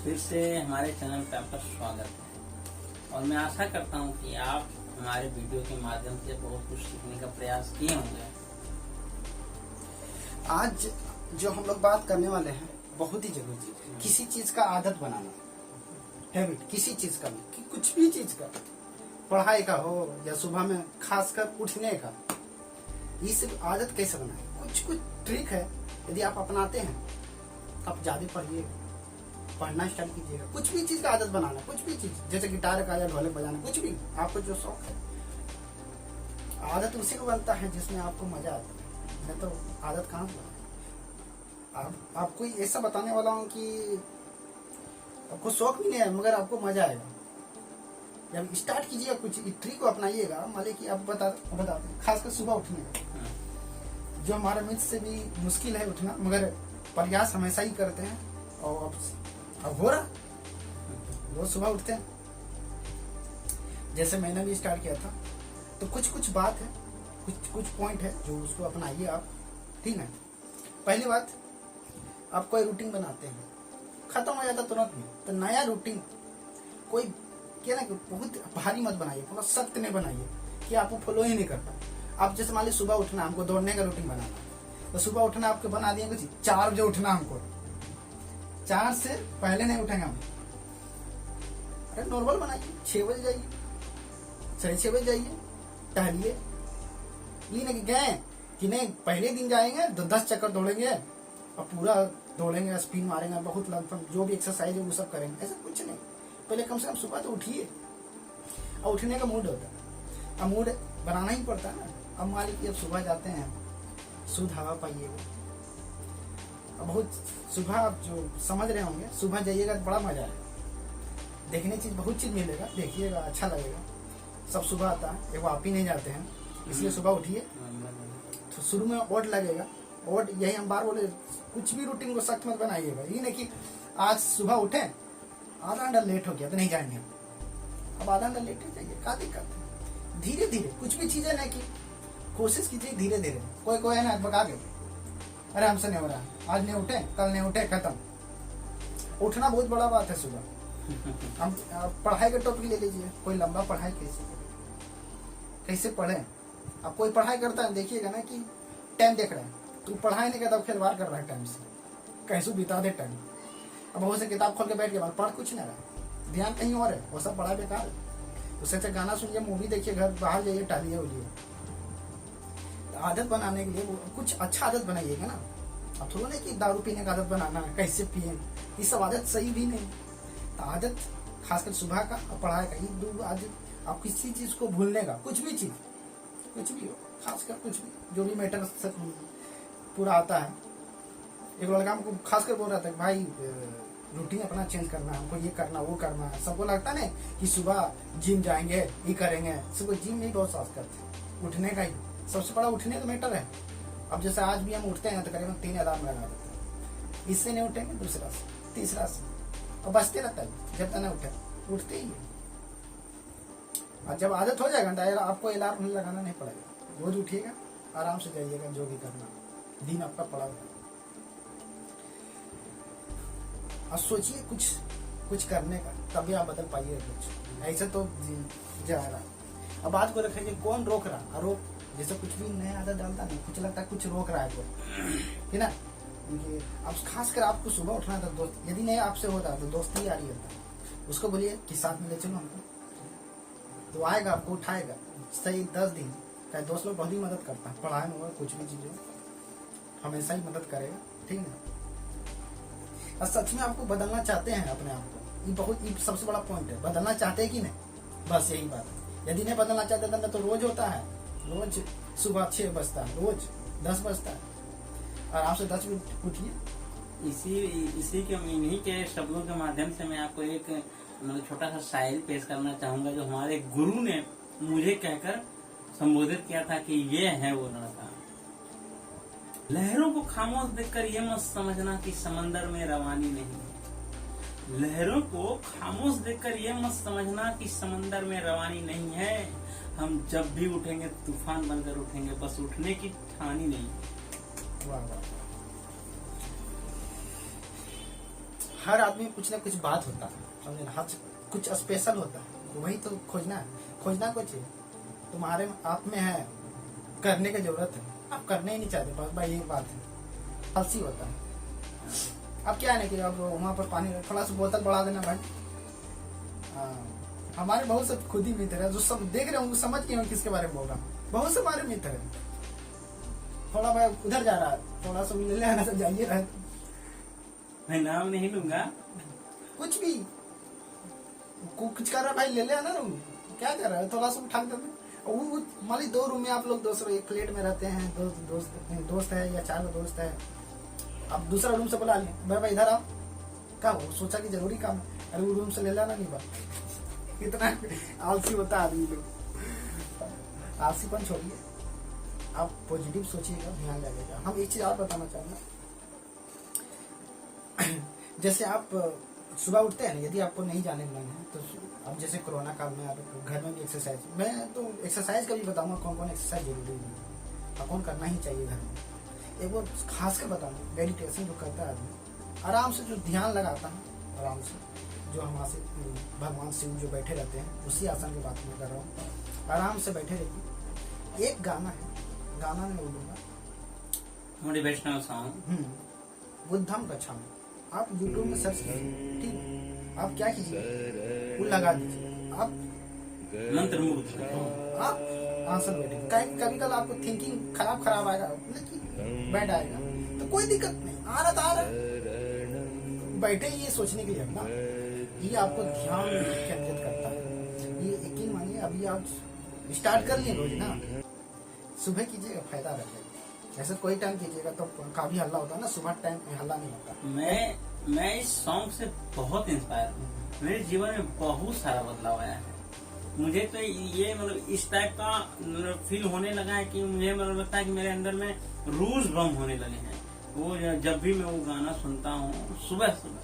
फिर से हमारे चैनल पे आपका स्वागत है और मैं आशा करता हूं कि आप हमारे वीडियो के माध्यम से बहुत कुछ सीखने का प्रयास किए होंगे। आज जो हम लोग बात करने वाले हैं बहुत ही जरूरी चीज है। किसी चीज का आदत बनाना, हैबिट, किसी चीज का भी, कि कुछ भी चीज का, पढ़ाई का हो या सुबह में खासकर उठने का, ये सब आदत कैसे बनाए। कुछ कुछ ट्रिक है, यदि आप अपनाते हैं आप ज्यादा पढ़िए, पढ़ना स्टार्ट कीजिएगा। कुछ भी चीज का आदत बनाना, कुछ भी चीज, जैसे गिटार का या ढोलक बजाना, कुछ भी आपको जो शौक है, आदत उसी को बनता है जिसमें आपको मजा आता है। मैं तो आदत कहाँ से आपको ऐसा बताने वाला हूँ कि आपको शौक भी नहीं है मगर आपको मजा आएगा। जब स्टार्ट कीजिएगा कुछ ट्रिक को अपनाइएगा, मान ली कि आप बताते खासकर सुबह उठने का, जो हमारे मित्र से भी मुश्किल है उठना, मगर प्रयास हमेशा ही करते हैं और अब हो रहा, रोज सुबह उठते हैं। जैसे मैंने भी स्टार्ट किया था, तो कुछ कुछ बात है, कुछ पॉइंट है जो उसको अपनाइए आप, ठीक है। पहली बात, आप कोई रूटीन बनाते हैं, खत्म हो जाता तुरंत में, तो नया रूटीन कोई क्या ना, बहुत भारी मत बनाइए, थोड़ा सख्त नहीं बनाइए कि आपको फॉलो ही नहीं करता। आप जैसे मान लीजिए सुबह उठना, हमको दौड़ने का रूटीन बनाना, तो सुबह उठना आपको बना दिए कुछ 4 बजे उठना, हमको 4 से पहले नहीं उठेंगे हम। अरे नॉर्मल बनाइए, 6 बजे जाइए, 6:30 बजे जाइए, टहलिए। ये नहीं कि गए कि नहीं पहले दिन जाएंगे तो 10 चक्कर दौड़ेंगे और पूरा दौड़ेंगे, स्पिन मारेंगे, बहुत लगभग जो भी एक्सरसाइज है वो सब करेंगे, ऐसा कुछ नहीं। पहले कम से कम सुबह तो उठिए, और उठने का मूड होता है, अब मूड बनाना ही पड़ता है ना। अब मान लीजिए अब सुबह जाते हैं, शुद्ध हवा पाइएगा। अब बहुत सुबह आप जो समझ रहे होंगे, सुबह जाइएगा तो बड़ा मजा है, देखने चीज बहुत चीज मिलेगा, देखिएगा, अच्छा लगेगा। सब सुबह आता है, एक आप ही नहीं जाते हैं, इसलिए सुबह उठिए। तो शुरू में ओड लगेगा, ओड यही हम बार बोले, कुछ भी रूटीन को सख्त मत बनाइएगा। ये नहीं कि आज सुबह उठे, आधा घंटा लेट हो गया तो नहीं जाएंगे, अब आधा घंटा लेट हो जाइए, क्या दिक्कत है। धीरे धीरे कुछ भी चीजें नहीं की कोशिश कीजिए, धीरे धीरे। कोई है ना बका के, अरे हमसे नहीं हो रहा, आज नहीं उठे, कल नहीं उठे, खत्म। उठना बहुत बड़ा बात है सुबह। हम पढ़ाई का टॉपिक ले लीजिए, कोई लंबा पढ़ाई कैसे पढ़े। अब कोई पढ़ाई करता है, देखिएगा ना कि टाइम देख रहा है, तू पढ़ाई नहीं करता, खिलवाड़ कर रहा है टाइम से, कैसे बिता दे टाइम। अब बहुत से किताब खोल के बैठ के पढ़ कुछ नहीं रहा, ध्यान कहीं और है, वो सब पढ़ाई बेकार है। उससे अच्छा गाना सुनिए, मूवी देखिए, घर बाहर जाइए, टहलिए उलिए। आदत बनाने के लिए कुछ अच्छा आदत बनाइएगा ना। अब थोड़ा नहीं कि दारू पीने का आदत बनाना, कैसे पिए, ये सब आदत सही भी नहीं। तो आदत खासकर सुबह का और पढ़ाई का, ये 2 आदत, आप किसी चीज को भूलने का, कुछ भी चीज, कुछ भी हो, खासकर कुछ भी जो भी मैटर पूरा आता है। एक लड़का हमको खासकर बोल रहा था कि भाई रूटीन अपना चेंज करना है, हमको ये करना, वो करना है। सबको लगता है कि सुबह जिम जाएंगे, ये करेंगे, सबको जिम नहीं बहुत साथ करते, उठने का ही सबसे बड़ा उठने का मैटर है। अब जैसे आज भी हम उठते हैं तो करीबन 3 अलार्म लगा देते हैं, इससे नहीं उठेंगे, दूसरा से, तीसरा से, और बचते रहता है जब तक नहीं उठते ही है। और जब आदत हो जाएगा तो आपको अलार्म लगाना नहीं पड़ेगा, रोज उठिएगा, आराम से जाइएगा, जो भी करना दिन आपका पड़ा हुआ। और सोचिए कुछ करने का, तभी आप बदल पाइए कुछ, ऐसे तो जा रहा। अब बात को रखेंगे कौन रोक रहा, रोक जैसे कुछ भी नया आदत डालता नहीं, कुछ लगता है कुछ रोक रहा है कोई, है ना। अब खासकर आपको सुबह उठना था, दोस्त यदि नहीं आपसे होता तो दोस्ती आ रही होता, उसको बोलिए कि साथ में ले चलो हमको, तो आएगा, आपको उठाएगा। सही 10 दिन का दोस्त लोग बहुत ही मदद करता है, पढ़ाई में कुछ भी चीज हो, हमेशा ही मदद करेगा, ठीक है। और सच में आपको बदलना चाहते हैं अपने आप को, ये बहुत सबसे बड़ा पॉइंट है। बदलना चाहते हैं कि नहीं, बस यही बात है। यदि नहीं बदलना चाहते तो रोज होता है, रोज सुबह 6 बजता है, रोज 10 बजता है, आराम से 10 मिनट उठिए। इसी के इन्हीं के शब्दों के माध्यम से मैं आपको एक मतलब छोटा सा शायरी पेश करना चाहूंगा, जो हमारे गुरु ने मुझे कहकर संबोधित किया था कि ये है वो लड़का। लहरों को खामोश देखकर ये मत समझना कि समंदर में रवानी नहीं है। लहरों को खामोश देखकर ये मत समझना कि समंदर में रवानी नहीं है। हम जब भी उठेंगे तूफान बनकर उठेंगे, बस उठने की ठानी नहीं। वाह वाह, हर आदमी में कुछ ना कुछ बात होता है, समझे ना, कुछ स्पेशल होता है, तो वही तो खोजना है। खोजना कुछ है तुम्हारे आप में है, करने की जरूरत है, आप करने ही नहीं चाहते, बस भाई यही बात है, आलसी होता है। अब क्या है ना कि अब वहाँ पर पानी थोड़ा सा बोतल बढ़ा देना भाई। हमारे बहुत से खुद ही मित्र है जो सब देख रहे होंगे, समझ के किसके बारे में बोल रहा हूँ, बहुत से हमारे मित्र है। थोड़ा भाई उधर जा रहा है, थोड़ा सा ले आना तो जाइए रहे, मैं नाम नहीं लूंगा, कुछ भी कुछ कर रहा भाई, ले आना ना, क्या कर रहा है, थोड़ा सा उठा दे। वो मान ली 2 रूम में आप लोग दोस्त एक फ्लैट में रहते हैं, दोस्त है या 4 दोस्त है, अब दूसरा रूम से बुला लिया, भाई इधर आओ, क्या हो, सोचा कि जरूरी काम है, अरे वो रूम से ले लाना नहीं बात। इतना आलसी होता है आदमी लोग। आलसीपन छोड़िए, आप पॉजिटिव सोचिएगा, ध्यान लगेगा। हम एक चीज और बताना चाहूंगा, जैसे आप सुबह उठते हैं ना, यदि आपको नहीं जाने मन है तो अब जैसे कोरोना काल में आप घर में भी एक्सरसाइज, मैं तो एक्सरसाइज का भी बताऊंगा कौन कौन एक्सरसाइज जरूरी है और कौन करना ही चाहिए घर में। एक वो खास कर बताऊंगा, मेडिटेशन जो करता है आदमी, आराम से जो ध्यान लगाता है, आराम से जो हमारे से भगवान शिव जो बैठे रहते हैं, उसी आसन की बात मैं कर रहा हूँ, आराम से बैठे रहते। एक गाना है, गाना में बोलूंगा मोटिवेशनल सॉन्ग, बुद्धम गच्छामि, आप यूट्यूब में सर्च कीजिए, ठीक, आप क्या कीजिए वो लगा दीजिए, आप मंत्र मुग्ध, आप आसन बैठे, कभी कल आपको थिंकिंग खराब आएगा, लेकिन बैठ आएगा तो कोई दिक्कत नहीं, आ रहा बैठे ये सोचने के लिए ना, ये आपको ध्यान केंद्रित करता है। ये यकीन मानिए, अभी आप स्टार्ट कर लिए रोज ना, सुबह कीजिएगा फायदा रहेगा, ऐसा कोई टाइम कीजिएगा तो काफी हल्ला होता है ना, सुबह टाइम में हल्ला नहीं होता। मैं इस सॉन्ग से बहुत इंस्पायर हूँ, मेरे जीवन में बहुत सारा बदलाव आया है। मुझे तो ये मतलब इस टाइप का फील होने लगा है कि मुझे मतलब लगता है कि मेरे अंदर में रूज बम होने लगे हैं। वो जब भी मैं वो गाना सुनता हूँ सुबह सुबह,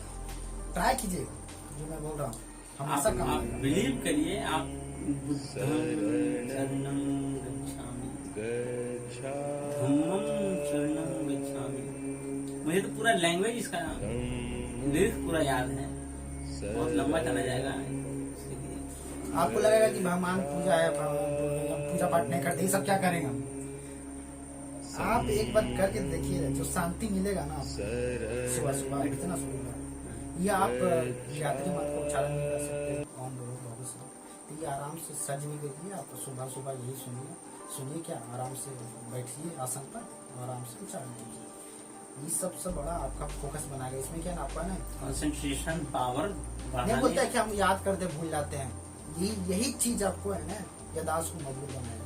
ट्राई कीजिएगा जो मैं बोल रहा हूँ, हमेशा काम आप आएगा। बिलीव करिए, आप शरणं गच्छामि, धम्मं शरणं गच्छामि। मुझे तो पूरा लैंग्वेज इसका लिरिक्स पूरा याद है, बहुत लंबा चला जाएगा। आपको लगेगा कि भगवान पूजा है, पूजा पाठ नहीं करते, ये सब क्या करेंगे। आप एक बार करके देखिए, जो शांति मिलेगा ना सुबह सुबह इतना सुंदर, ये आप यात्री मत को उच्चारण नहीं कर सकते, ओम बोलो बहुत से, तो ये आराम से सज भी करिए, आप सुबह सुबह यही सुनिए क्या, आराम से बैठिए आसन पर, आराम से उच्चारण कीजिए, ये सबसे बड़ा आपका फोकस बनाएगा। इसमें क्या ना आपका ना कंसंट्रेशन पावर नहीं बोलता है कि हम याद करते भूल जाते हैं, यही चीज आपको है ना याददाश्त को मजबूत बनाएगा।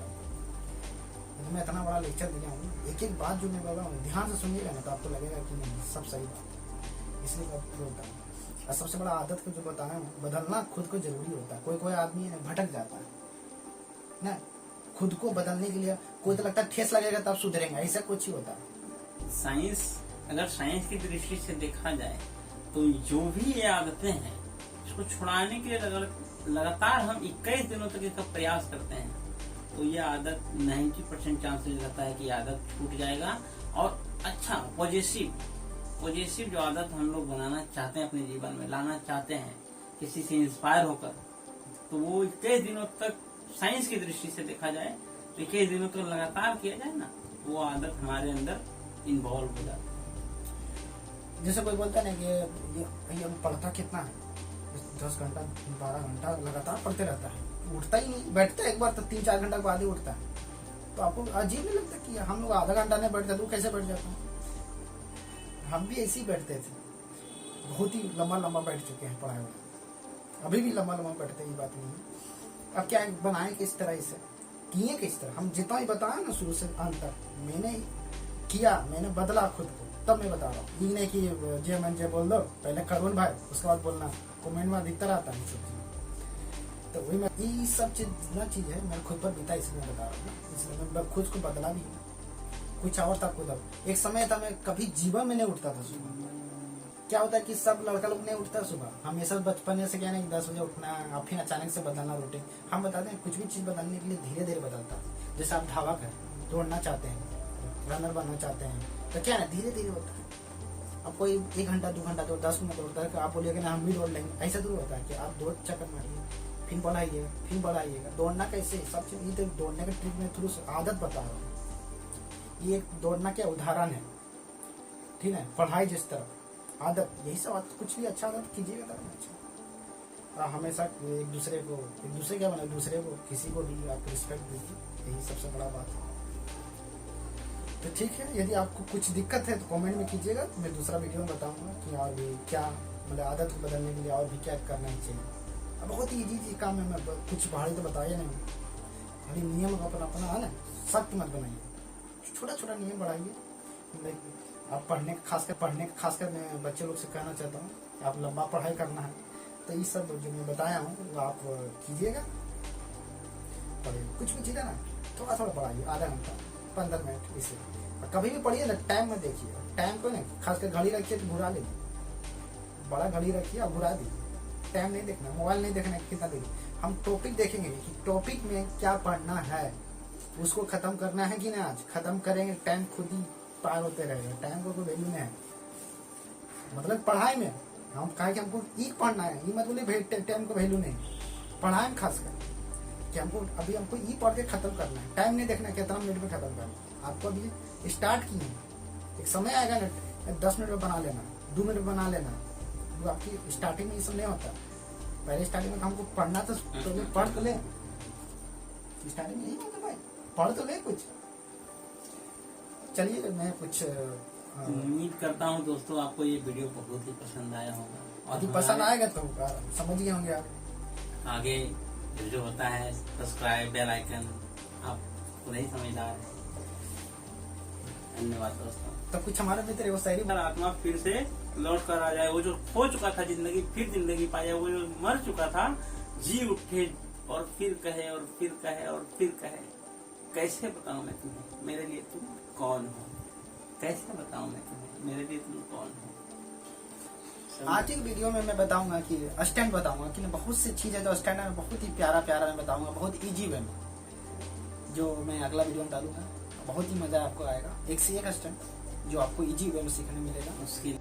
मैं इतना बड़ा लेक्चर दिया हूँ, एक एक बात जो मैं बोल रहा हूँ ध्यान से सुनिएगा ना तो आपको लगेगा कि नहीं सब सही बात, इसलिए होता है। और सबसे बड़ा आदत को जो बताना है, बदलना खुद को जरूरी होता है। कोई आदमी है भटक जाता है ना, खुद को बदलने के लिए कोई तो लगता है ठेस लगेगा तब सुधरेंगे, ऐसा कुछ ही होता है। साइंस, अगर साइंस की दृष्टि से देखा जाए तो जो भी ये आदतें हैं इसको छुड़ाने के लिए लगातार हम 21 दिनों तक इसका प्रयास करते हैं तो ये आदत 90% चांसेस रहता है कि आदत छूट जाएगा। और अच्छा पॉजिटिव जो आदत हम लोग बनाना चाहते हैं, अपने जीवन में लाना चाहते हैं किसी से इंस्पायर होकर, तो वो 21 दिनों तक साइंस की दृष्टि से देखा जाए तो 21 दिनों तक लगातार किया जाए ना, वो आदत हमारे अंदर इन्वॉल्व हो जाती है। जैसे कोई बोलता है ना कि ये पढ़ता कितना है, 10 घंटा 12 घंटा लगातार पढ़ते रहता है, उठता ही नहीं, बैठता है एक बार तो 3-4 घंटा बाद ही उठता है, तो आपको अजीब नहीं लगता कि हम लोग आधा घंटा नहीं बैठते, तो कैसे बैठ जाता है। हम भी ऐसे ही बैठते थे, बहुत ही लंबा बैठ चुके हैं पढ़ाई में, अभी भी लंबा बैठते हैं, ये बात नहीं है। अब क्या बनाए किस तरह इसे किए, किस तरह हम जितना ही बताया ना शुरू से अंत तक, मैंने किया, मैंने बदला खुद को, तब मैं बता रहा हूँ। ये नहीं कि जय मन जय बोल दो, पहले करो भाई उसके बाद बोलना, कमेंट में अधिकतर आता है सब चीज। तो वही मैं ये सब चीज है मैं खुद पर बीता, इसलिए बता रहा हूँ, इसलिए मैं खुद को बदला भी। कुछ और था खुद, अब एक समय था मैं कभी जीवन में नहीं उठता था सुबह। क्या होता है कि सब लड़का लोग नहीं उठता सुबह, हमेशा बचपन से क्या नहीं 10 बजे उठना, और फिर अचानक से बदलना रूटीन। हम बताते हैं कुछ भी चीज बदलने के लिए धीरे धीरे बदलता है। जैसे आप धावक है, दौड़ना चाहते हैं, रनर बनना चाहते हैं, तो क्या है धीरे धीरे होता है। आपको 1 घंटा 2 घंटा दौड़ 10 मिनट दौड़ता है, आप बोलिएगा ना हम भी दौड़ लेंगे, ऐसा दूर होता है कि आप 2 चक्कर मारिए फिर बढ़ाइएगा फिर बढ़ाइएगा। दौड़ना कैसे सब चीज, ये तो दौड़ने का ट्रिक में थ्रू आदत बता रहा हूँ। ये दौड़ना क्या उदाहरण है, ठीक है। पढ़ाई जिस तरह आदत, यही सब आदत, कुछ भी अच्छा आदत कीजिएगा तब अच्छा। हमेशा एक दूसरे क्या बना, दूसरे को किसी को भी आप रिस्पेक्ट दीजिए, यही सबसे बड़ा बात है। तो ठीक है, यदि आपको कुछ दिक्कत है तो कमेंट में कीजिएगा, मैं दूसरा वीडियो में बताऊंगा कि और भी क्या मतलब आदत को बदलने के लिए और भी क्या करना चाहिए। अब बहुत ही इजी काम है, मैं कुछ भारी तो बताया नहीं, खाली नियम अपना अपना है ना, सख्त मत बनाइए, छोटा छोटा नियम बढ़ाइए। आप खासकर मैं बच्चे लोग से कहना चाहता हूँ, आप लंबा पढ़ाई करना है तो ये सब जो मैं बताया हूँ वो आप कीजिएगा, पढ़िए। कुछ भी चीज़ है ना थोड़ा थोड़ा पढ़ाइए, आधा घंटा 15 मिनट, इसे कभी भी पढ़िए ना टाइम में देखिए, टाइम को नहीं, खासकर घड़ी रखिए तो घुरा लीजिए, बड़ा घड़ी रखिए और घुरा दीजिए, टाइम नहीं देखना, मोबाइल नहीं देखना कितना देखिए। हम टॉपिक देखेंगे कि टॉपिक में क्या पढ़ना है, उसको खत्म करना है कि नहीं, आज खत्म करेंगे टाइम खुद ही पार होते रहेगा, टाइम को कोई वैल्यू नहीं है। मतलब पढ़ाई में हम कहा कि हमको ई पढ़ना है, ये मत बोले टाइम को वैल्यू नहीं, पढ़ाई में खासकर कि हमको ई पढ़ के खत्म करना है, टाइम नहीं देखना कितना मिनट में खत्म करना है। आपको अभी स्टार्ट किए, एक समय आएगा ना 10 मिनट में बना लेना, 2 मिनट में बना लेना, वो आपकी स्टार्टिंग में ये सब नहीं होता। पहले स्टार्टिंग में हमको पढ़ना तो पढ़ तो ले, स्टार्टिंग में यही होता भाई, पढ़ तो ले कुछ। चलिए मैं कुछ उम्मीद करता हूँ दोस्तों आपको ये वीडियो बहुत ही पसंद आया होगा, और यदि पसंद आएगा तो समझ गए होंगे आप। आगे जो होता है सब्सक्राइब, बेल आइकन, आप खुद ही समझदार है। धन्यवाद दोस्तों। तो कुछ हमारे मित्र वो शायरी आत्मा फिर से लौट कर आ जाए, वो जो खो चुका था जिंदगी फिर जिंदगी पाए, वो जो मर चुका था जी उठे और फिर कहे और फिर कहे और फिर कहे, कैसे बताऊं मैं तुम्हें मेरे लिए तुम कौन हो, कैसे बताऊं मैं तुम्हें मेरे लिए तुम कौन हो। आज एक वीडियो में मैं बताऊंगा कि स्टैंड बताऊंगा कि बहुत सी चीजें जो स्टैंड है बहुत ही प्यारा मैं बताऊंगा, बहुत इजी वे में, जो मैं अगला वीडियो में डालूंगा। बहुत ही मजा आपको आएगा, एक से एक स्टैंड जो आपको इजी वे में सीखने मिलेगा। उसकी